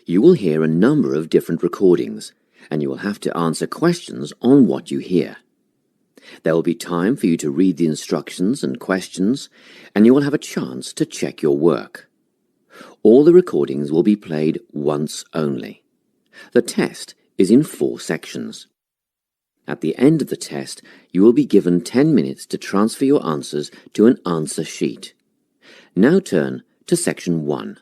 You will hear a number of different recordings, and you will have to answer questions on what you hear. There will be time for you to read the instructions and questions, and you will have a chance to check your work. All the recordings will be played once only. The test is in 4 sections. At the end of the test, you will be given 10 minutes to transfer your answers to an answer sheet. Now turn to Section 1.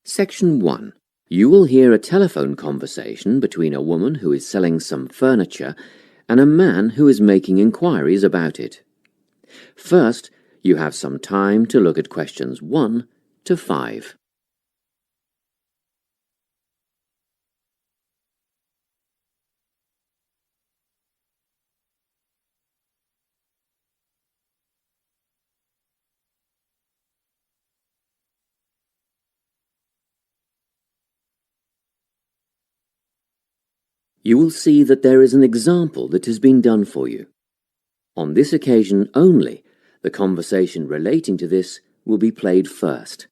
Section 1. You will hear a telephone conversation between a woman who is selling some furniture and a man who is making inquiries about it. First, you have some time to look at questions 1 to 5. You will see that there is an example that has been done for you. On this occasion only, the conversation relating to this will be played first.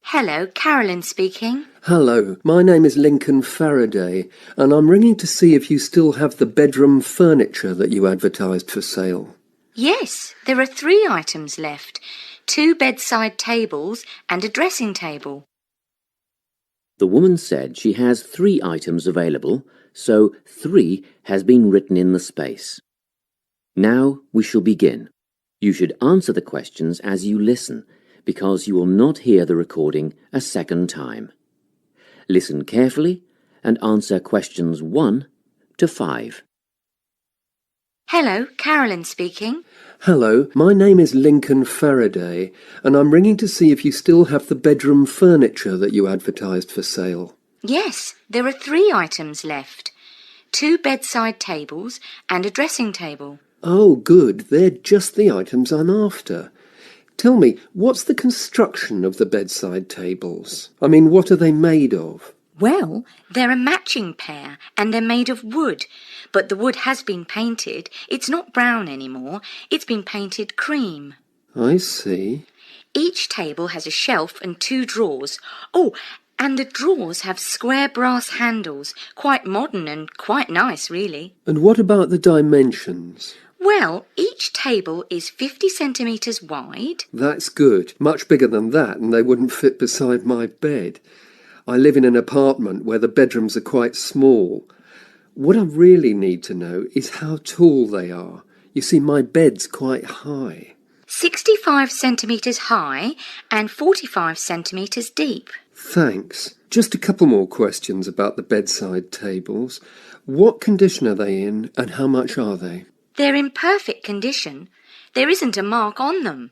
Hello, Carolyn speaking. Hello, my name is Lincoln Faraday, and I'm ringing to see if you still have the bedroom furniture that you advertised for sale. Yes, there are 3 items left. 2 bedside tables and a dressing table. The woman said she has 3 items available, so 3 has been written in the space. Now we shall begin. You should answer the questions as you listen, because you will not hear the recording a second time. Listen carefully and answer questions 1 to 5. Hello, Carolyn speaking. Hello, my name is Lincoln Faraday, and I'm ringing to see if you still have the bedroom furniture that you advertised for sale. Yes, there are 3 items left. 2 bedside tables and a dressing table. Oh, good, they're just the items I'm after. Tell me, what's the construction of the bedside tables? I mean, what are they made of? Well, they're a matching pair and they're made of wood, but the wood has been painted. It's not brown anymore. It's been painted cream. I see. Each table has a shelf and 2 drawers. Oh, and the drawers have square brass handles. Quite modern and quite nice, really. And what about the dimensions? Well, each table is 50 centimetres wide. That's good. Much bigger than that, and they wouldn't fit beside my bed. I live in an apartment where the bedrooms are quite small. What I really need to know is how tall they are. You see, my bed's quite high. 65 centimetres high and 45 centimetres deep. Thanks. Just a couple more questions about the bedside tables. What condition are they in, and how much are they? They're in perfect condition. There isn't a mark on them.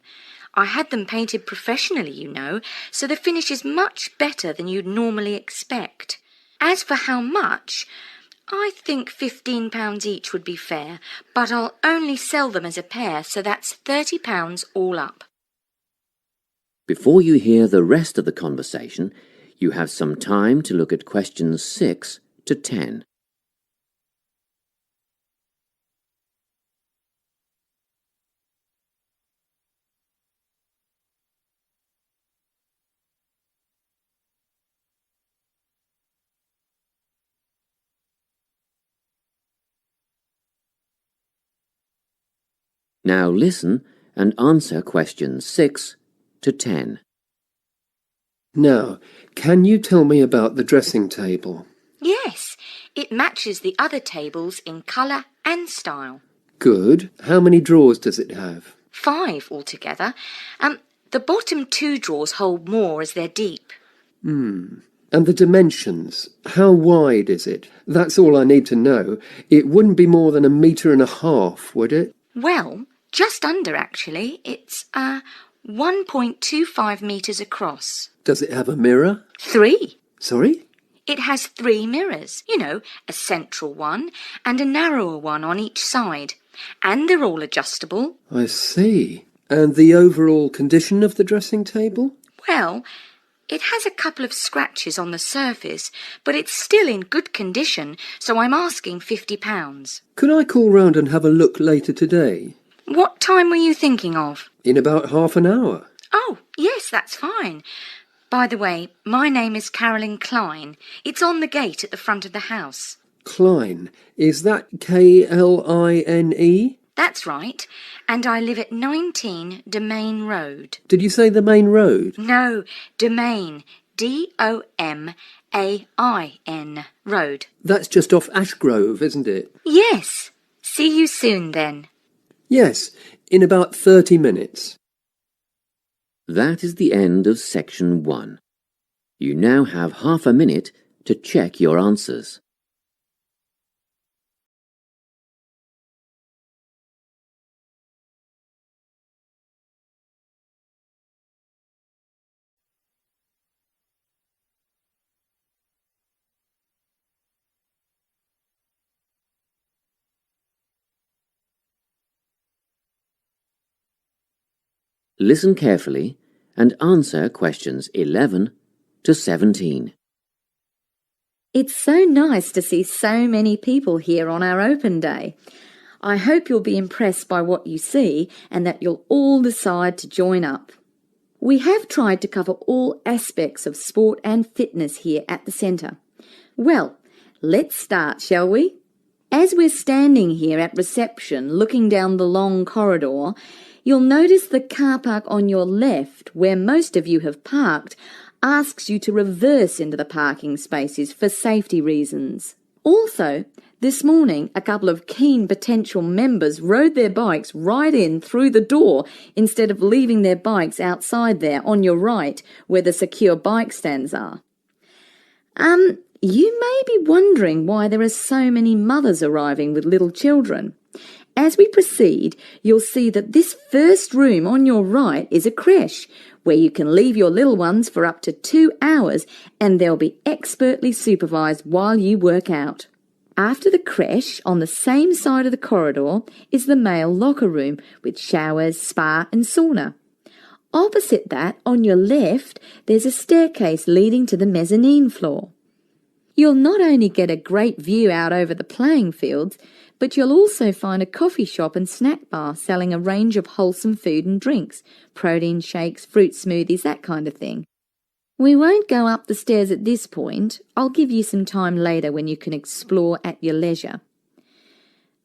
I had them painted professionally, you know, so the finish is much better than you'd normally expect. As for how much, I think £15 each would be fair, but I'll only sell them as a pair, so that's £30 all up. Before you hear the rest of the conversation, you have some time to look at questions 6 to 10. Now listen and answer questions 6 to 10. Now, can you tell me about the dressing table? Yes, it matches the other tables in colour and style. Good. How many drawers does it have? 5 altogether. The bottom 2 drawers hold more as they're deep. And the dimensions? How wide is it? That's all I need to know. It wouldn't be more than 1.5 meters, would it? Well, just under actually. It's 1.25 metres across. Does it have a mirror? 3. Sorry? It has 3 mirrors, you know, a central one and a narrower one on each side. And they're all adjustable. I see. And the overall condition of the dressing table? Well, It has a couple of scratches on the surface, but it's still in good condition, so I'm asking £50. Could I call round and have a look later today? What time were you thinking of? In about half an hour. Oh, yes, that's fine. By the way, my name is Carolyn Klein. It's on the gate at the front of the house. Klein. Is that Kline? That's right. And I live at 19 Domain Road. Did you say the main road? No, Domain. Domain Road. That's just off Ashgrove, isn't it? Yes. See you soon then. Yes, in about 30 minutes. That is the end of section 1. You now have half a minute to check your answers. Listen carefully and answer questions 11 to 17. It's so nice to see so many people here on our open day. I hope you'll be impressed by what you see and that you'll all decide to join up. We have tried to cover all aspects of sport and fitness here at the centre. Well, let's start, shall we? As we're standing here at reception looking down the long corridor, you'll notice the car park on your left, where most of you have parked, asks you to reverse into the parking spaces for safety reasons. Also, this morning, a couple of keen potential members rode their bikes right in through the door instead of leaving their bikes outside there on your right, where the secure bike stands are. You may be wondering why there are so many mothers arriving with little children. As we proceed, you'll see that this first room on your right is a creche, where you can leave your little ones for up to 2 hours and they'll be expertly supervised while you work out. After the creche, on the same side of the corridor, is the male locker room with showers, spa and sauna. Opposite that, on your left, there's a staircase leading to the mezzanine floor. You'll not only get a great view out over the playing fields, but you'll also find a coffee shop and snack bar selling a range of wholesome food and drinks, protein shakes, fruit smoothies, that kind of thing. We won't go up the stairs at this point. I'll give you some time later when you can explore at your leisure.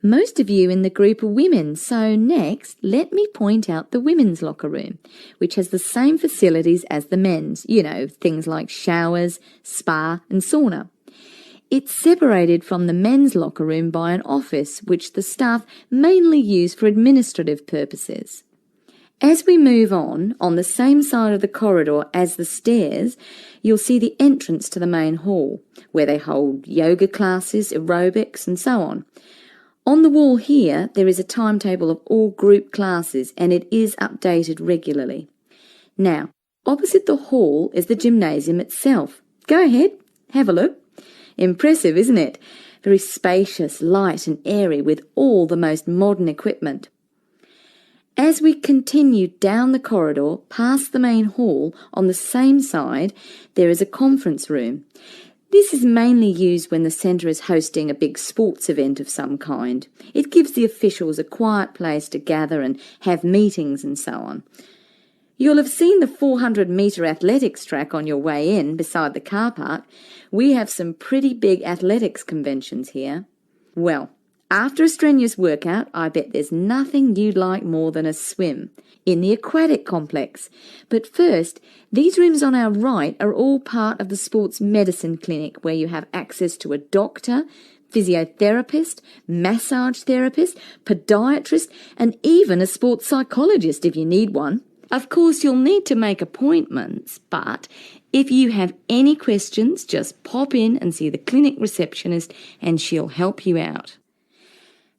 Most of you in the group are women, so next let me point out the women's locker room, which has the same facilities as the men's, things like showers, spa and sauna. It's separated from the men's locker room by an office, which the staff mainly use for administrative purposes. As we move on the same side of the corridor as the stairs, you'll see the entrance to the main hall, where they hold yoga classes, aerobics and so on. On the wall here, there is a timetable of all group classes, and it is updated regularly. Now, opposite the hall is the gymnasium itself. Go ahead, have a look. Impressive, isn't it? Very spacious, light and airy with all the most modern equipment. As we continue down the corridor past the main hall, on the same side, there is a conference room. This is mainly used when the centre is hosting a big sports event of some kind. It gives the officials a quiet place to gather and have meetings and so on. You'll have seen the 400-metre athletics track on your way in beside the car park. We have some pretty big athletics conventions here. Well, after a strenuous workout, I bet there's nothing you'd like more than a swim in the aquatic complex. But first, these rooms on our right are all part of the sports medicine clinic, where you have access to a doctor, physiotherapist, massage therapist, podiatrist, and even a sports psychologist if you need one. Of course, you'll need to make appointments, but if you have any questions, just pop in and see the clinic receptionist and she'll help you out.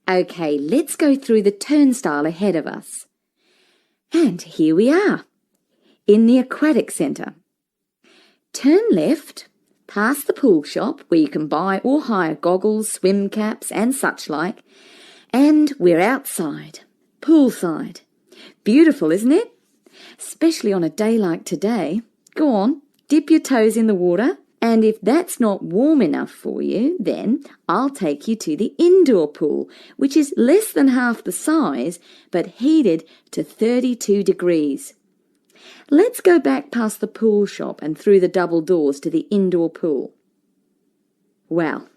Okay, let's go through the turnstile ahead of us. And here we are, in the aquatic centre. Turn left, past the pool shop where you can buy or hire goggles, swim caps and such like, and we're outside, poolside. Beautiful, isn't it? Especially on a day like today. Go on, dip your toes in the water, and if that's not warm enough for you, then I'll take you to the indoor pool, which is less than half the size, but heated to 32 degrees. Let's go back past the pool shop and through the double doors to the indoor pool. Well,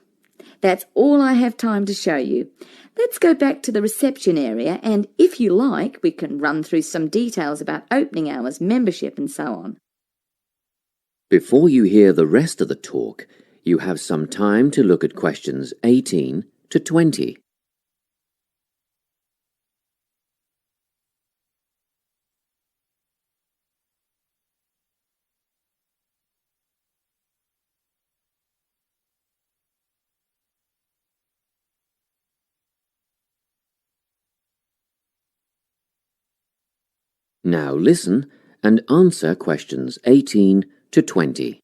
that's all I have time to show you. Let's go back to the reception area, and if you like, we can run through some details about opening hours, membership and so on. Before you hear the rest of the talk, you have some time to look at questions 18 to 20. Now listen and answer questions 18 to 20.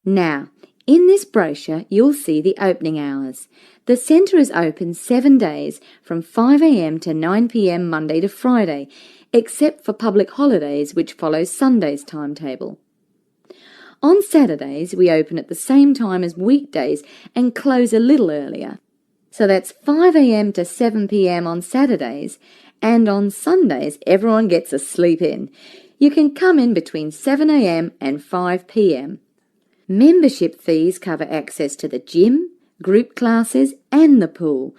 Now, in this brochure, you'll see the opening hours. The centre is open 7 days from 5 a.m. to 9 p.m. Monday to Friday, except for public holidays which follow Sunday's timetable. On Saturdays, we open at the same time as weekdays and close a little earlier. So that's 5 a.m. to 7 p.m. on Saturdays, and on Sundays everyone gets a sleep in. You can come in between 7 a.m. and 5 p.m. Membership fees cover access to the gym, group classes and the pool.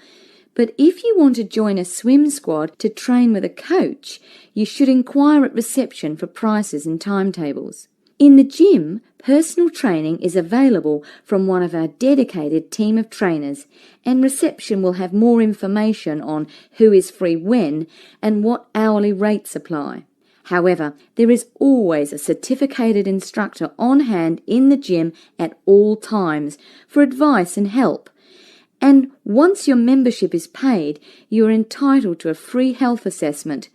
But if you want to join a swim squad to train with a coach, you should inquire at reception for prices and timetables. In the gym, personal training is available from one of our dedicated team of trainers, and reception will have more information on who is free when and what hourly rates apply. However, there is always a certificated instructor on hand in the gym at all times for advice and help. And once your membership is paid, you are entitled to a free health assessment,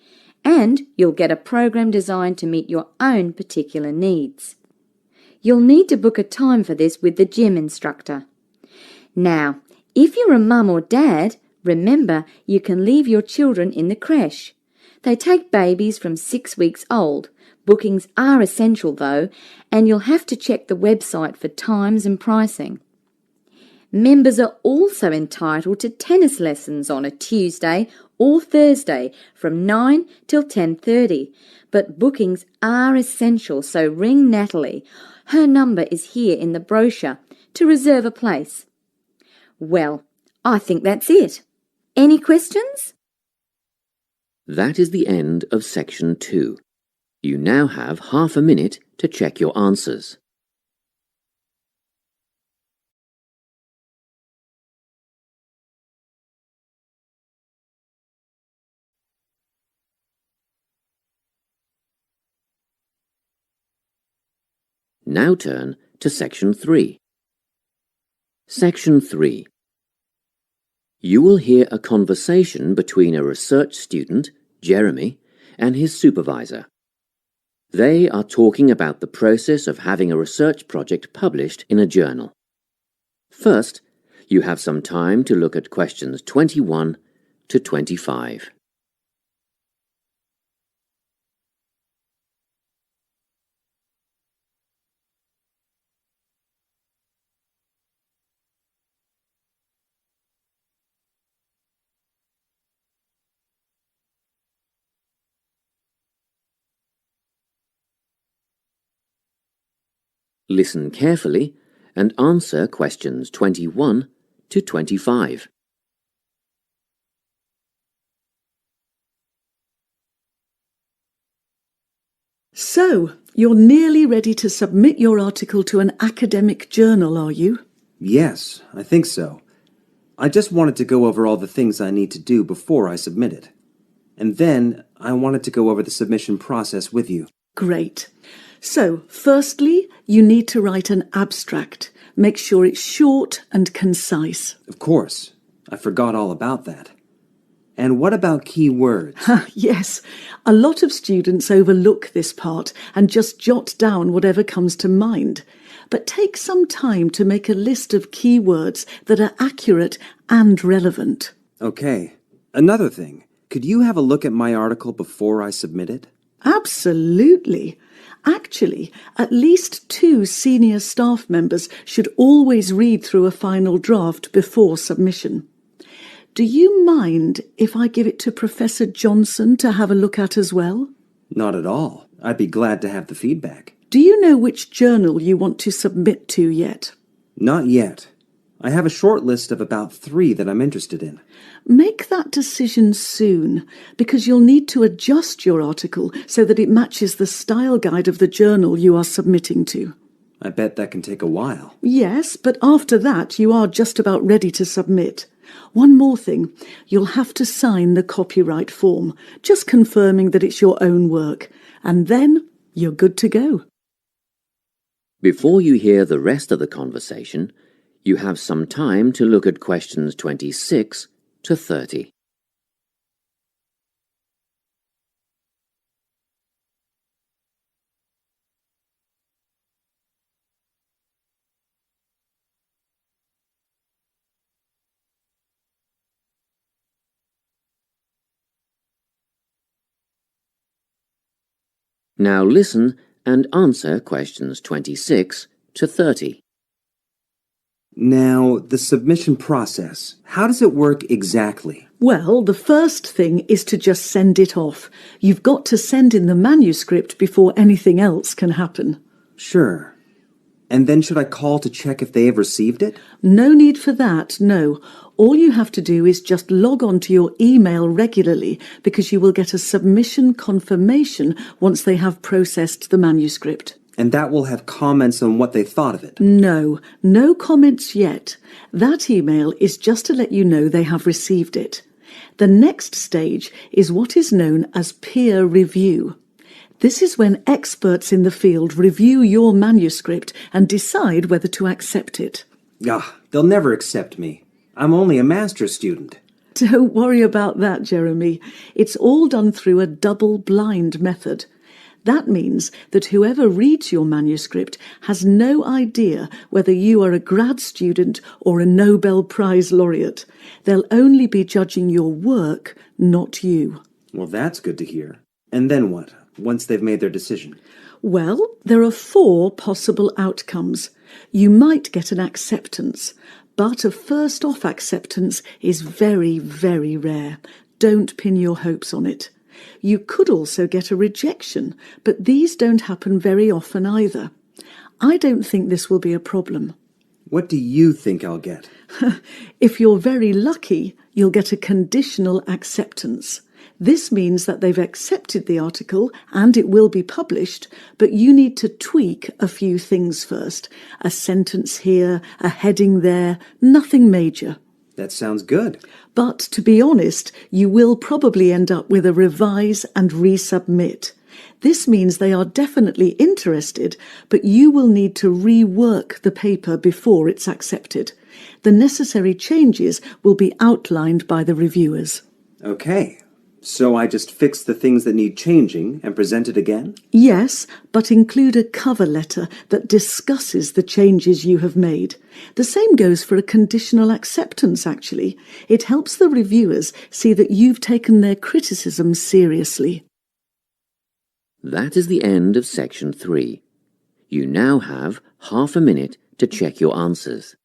and you'll get a program designed to meet your own particular needs. You'll need to book a time for this with the gym instructor. Now, if you're a mum or dad, remember you can leave your children in the creche. They take babies from 6 weeks old. Bookings are essential though, and you'll have to check the website for times and pricing. Members are also entitled to tennis lessons on a Tuesday or Thursday from 9 till 10:30, but bookings are essential, so ring Natalie. Her number is here in the brochure to reserve a place. Well, I think that's it. Any questions? That is the end of section 2. You now have half a minute to check your answers. Now turn to section 3. Section 3. You will hear a conversation between a research student, Jeremy, and his supervisor. They are talking about the process of having a research project published in a journal. First, you have some time to look at questions 21 to 25. Listen carefully and answer questions 21 to 25. So, you're nearly ready to submit your article to an academic journal, are you? Yes, I think so. I just wanted to go over all the things I need to do before I submit it. And then I wanted to go over the submission process with you. Great. So, firstly, you need to write an abstract. Make sure it's short and concise. Of course. I forgot all about that. And what about key words? Yes, a lot of students overlook this part and just jot down whatever comes to mind. But take some time to make a list of key words that are accurate and relevant. Okay. Another thing. Could you have a look at my article before I submit it? Absolutely. Actually, at least 2 senior staff members should always read through a final draft before submission. Do you mind if I give it to Professor Johnson to have a look at as well? Not at all. I'd be glad to have the feedback. Do you know which journal you want to submit to yet? Not yet. I have a short list of about 3 that I'm interested in. Make that decision soon, because you'll need to adjust your article so that it matches the style guide of the journal you are submitting to. I bet that can take a while. Yes, but after that you are just about ready to submit. One more thing, you'll have to sign the copyright form, just confirming that it's your own work, and then you're good to go. Before you hear the rest of the conversation, you have some time to look at questions 26 to 30. Now listen and answer questions 26 to 30. Now, the submission process. How does it work exactly? Well, the first thing is to just send it off. You've got to send in the manuscript before anything else can happen. Sure. And then should I call to check if they have received it? No need for that, no. All you have to do is just log on to your email regularly, because you will get a submission confirmation once they have processed the manuscript. And that will have comments on what they thought of it. No comments yet. That email is just to let you know they have received it. The next stage is what is known as peer review. This is when experts in the field review your manuscript and decide whether to accept it. They'll never accept me. I'm only a master's student. Don't worry about that, Jeremy. It's all done through a double-blind method. That means that whoever reads your manuscript has no idea whether you are a grad student or a Nobel Prize laureate. They'll only be judging your work, not you. Well, that's good to hear. And then what, once they've made their decision? Well, there are 4 possible outcomes. You might get an acceptance, but a first-off acceptance is very, very rare. Don't pin your hopes on it. You could also get a rejection, but these don't happen very often either. I don't think this will be a problem. What do you think I'll get? If you're very lucky, you'll get a conditional acceptance. This means that they've accepted the article and it will be published, but you need to tweak a few things first. A sentence here, a heading there, nothing major. That sounds good. But to be honest, you will probably end up with a revise and resubmit. This means they are definitely interested, but you will need to rework the paper before it's accepted. The necessary changes will be outlined by the reviewers. Okay. So I just fix the things that need changing and present it again? Yes, but include a cover letter that discusses the changes you have made. The same goes for a conditional acceptance, actually. It helps the reviewers see that you've taken their criticism seriously. That is the end of section 3. You now have half a minute to check your answers.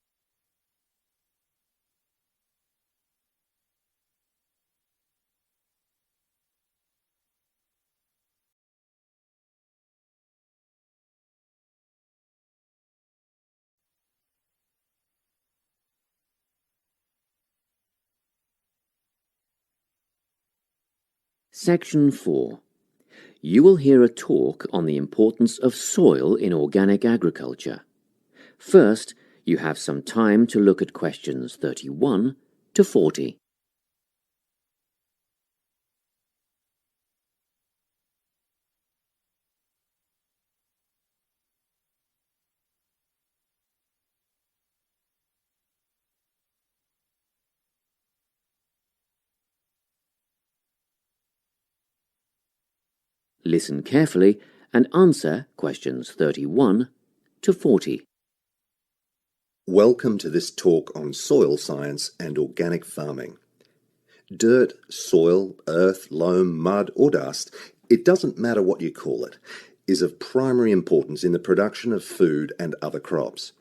Section 4. You will hear a talk on the importance of soil in organic agriculture. First, you have some time to look at questions 31 to 40. Listen carefully and answer questions 31 to 40. Welcome to this talk on soil science and organic farming. Dirt, soil, earth, loam, mud or dust it doesn't matter what you call it, is of primary importance in the production of food and other crops.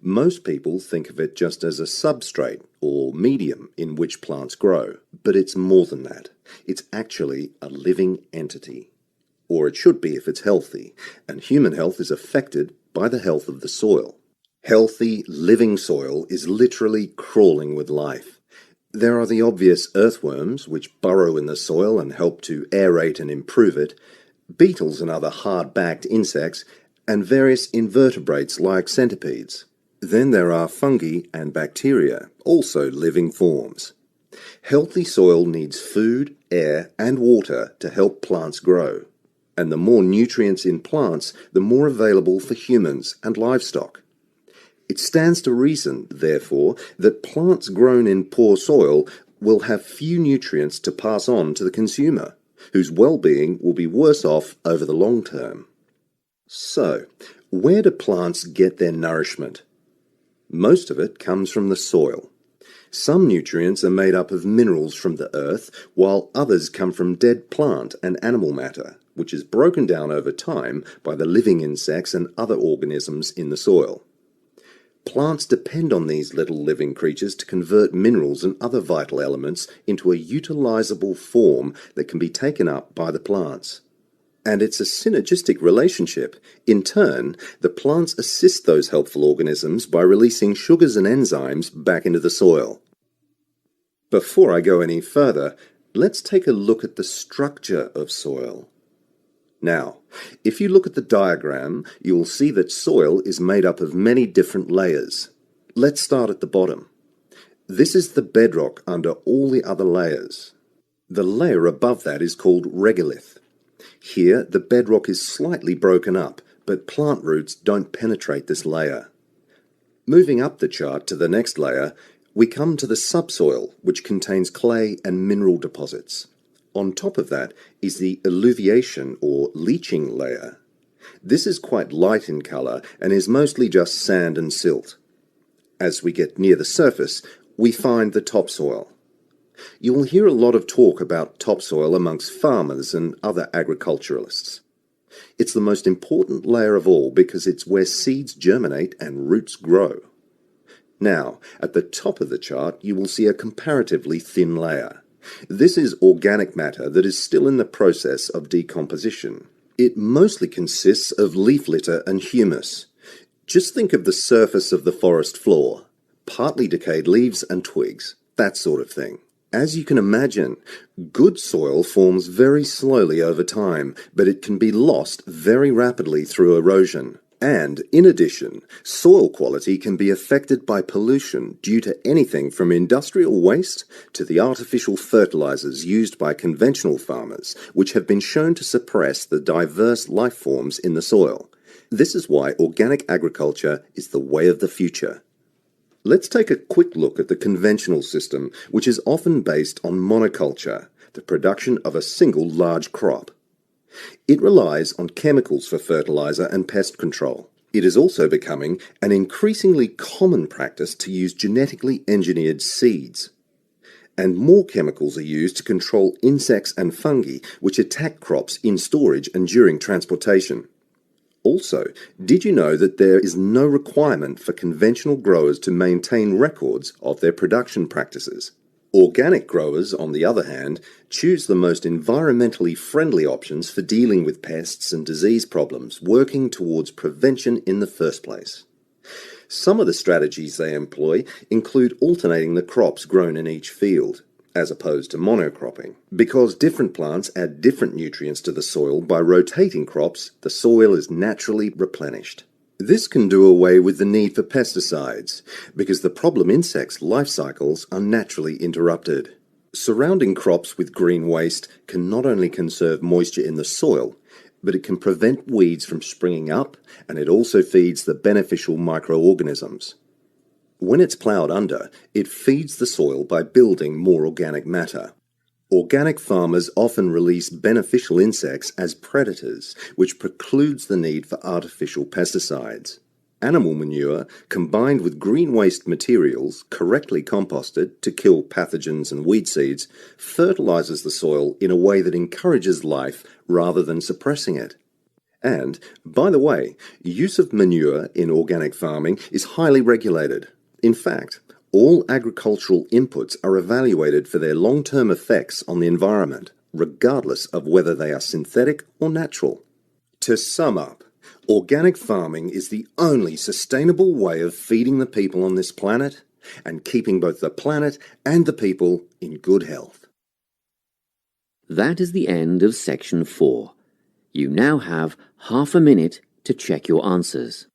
Most people think of it just as a substrate or medium in which plants grow, but it's more than that. It's actually a living entity. Or it should be if it's healthy, and human health is affected by the health of the soil. Healthy, living soil is literally crawling with life. There are the obvious earthworms, which burrow in the soil and help to aerate and improve it, beetles and other hard-backed insects, and various invertebrates like centipedes. Then there are fungi and bacteria, also living forms. Healthy soil needs food, air, and water to help plants grow. And the more nutrients in plants, the more available for humans and livestock. It stands to reason, therefore, that plants grown in poor soil will have few nutrients to pass on to the consumer, whose well-being will be worse off over the long term. So, where do plants get their nourishment? Most of it comes from the soil. Some nutrients are made up of minerals from the earth, while others come from dead plant and animal matter, which is broken down over time by the living insects and other organisms in the soil. Plants depend on these little living creatures to convert minerals and other vital elements into a utilizable form that can be taken up by the plants. And it's a synergistic relationship. In turn, the plants assist those helpful organisms by releasing sugars and enzymes back into the soil. Before I go any further, let's take a look at the structure of soil. Now, if you look at the diagram, you will see that soil is made up of many different layers. Let's start at the bottom. This is the bedrock under all the other layers. The layer above that is called regolith. Here, the bedrock is slightly broken up, but plant roots don't penetrate this layer. Moving up the chart to the next layer, we come to the subsoil, which contains clay and mineral deposits. On top of that is the alluviation or leaching layer. This is quite light in colour and is mostly just sand and silt. As we get near the surface, we find the topsoil. You will hear a lot of talk about topsoil amongst farmers and other agriculturalists. It's the most important layer of all because it's where seeds germinate and roots grow. Now, at the top of the chart, you will see a comparatively thin layer. This is organic matter that is still in the process of decomposition. It mostly consists of leaf litter and humus. Just think of the surface of the forest floor, partly decayed leaves and twigs, that sort of thing. As you can imagine, good soil forms very slowly over time, but it can be lost very rapidly through erosion. And, in addition, soil quality can be affected by pollution due to anything from industrial waste to the artificial fertilizers used by conventional farmers, which have been shown to suppress the diverse life forms in the soil. This is why organic agriculture is the way of the future. Let's take a quick look at the conventional system, which is often based on monoculture, the production of a single large crop. It relies on chemicals for fertilizer and pest control. It is also becoming an increasingly common practice to use genetically engineered seeds. And more chemicals are used to control insects and fungi, which attack crops in storage and during transportation. Also, did you know that there is no requirement for conventional growers to maintain records of their production practices? Organic growers, on the other hand, choose the most environmentally friendly options for dealing with pests and disease problems, working towards prevention in the first place. Some of the strategies they employ include alternating the crops grown in each field, as opposed to monocropping. Because different plants add different nutrients to the soil by rotating crops, the soil is naturally replenished. This can do away with the need for pesticides, because the problem insects' life cycles are naturally interrupted. Surrounding crops with green waste can not only conserve moisture in the soil, but it can prevent weeds from springing up, and it also feeds the beneficial microorganisms. When it's ploughed under, it feeds the soil by building more organic matter. Organic farmers often release beneficial insects as predators, which precludes the need for artificial pesticides. Animal manure, combined with green waste materials, correctly composted to kill pathogens and weed seeds, fertilizes the soil in a way that encourages life rather than suppressing it. And, by the way, use of manure in organic farming is highly regulated. In fact, all agricultural inputs are evaluated for their long-term effects on the environment, regardless of whether they are synthetic or natural. To sum up, organic farming is the only sustainable way of feeding the people on this planet and keeping both the planet and the people in good health. That is the end of section 4. You now have half a minute to check your answers.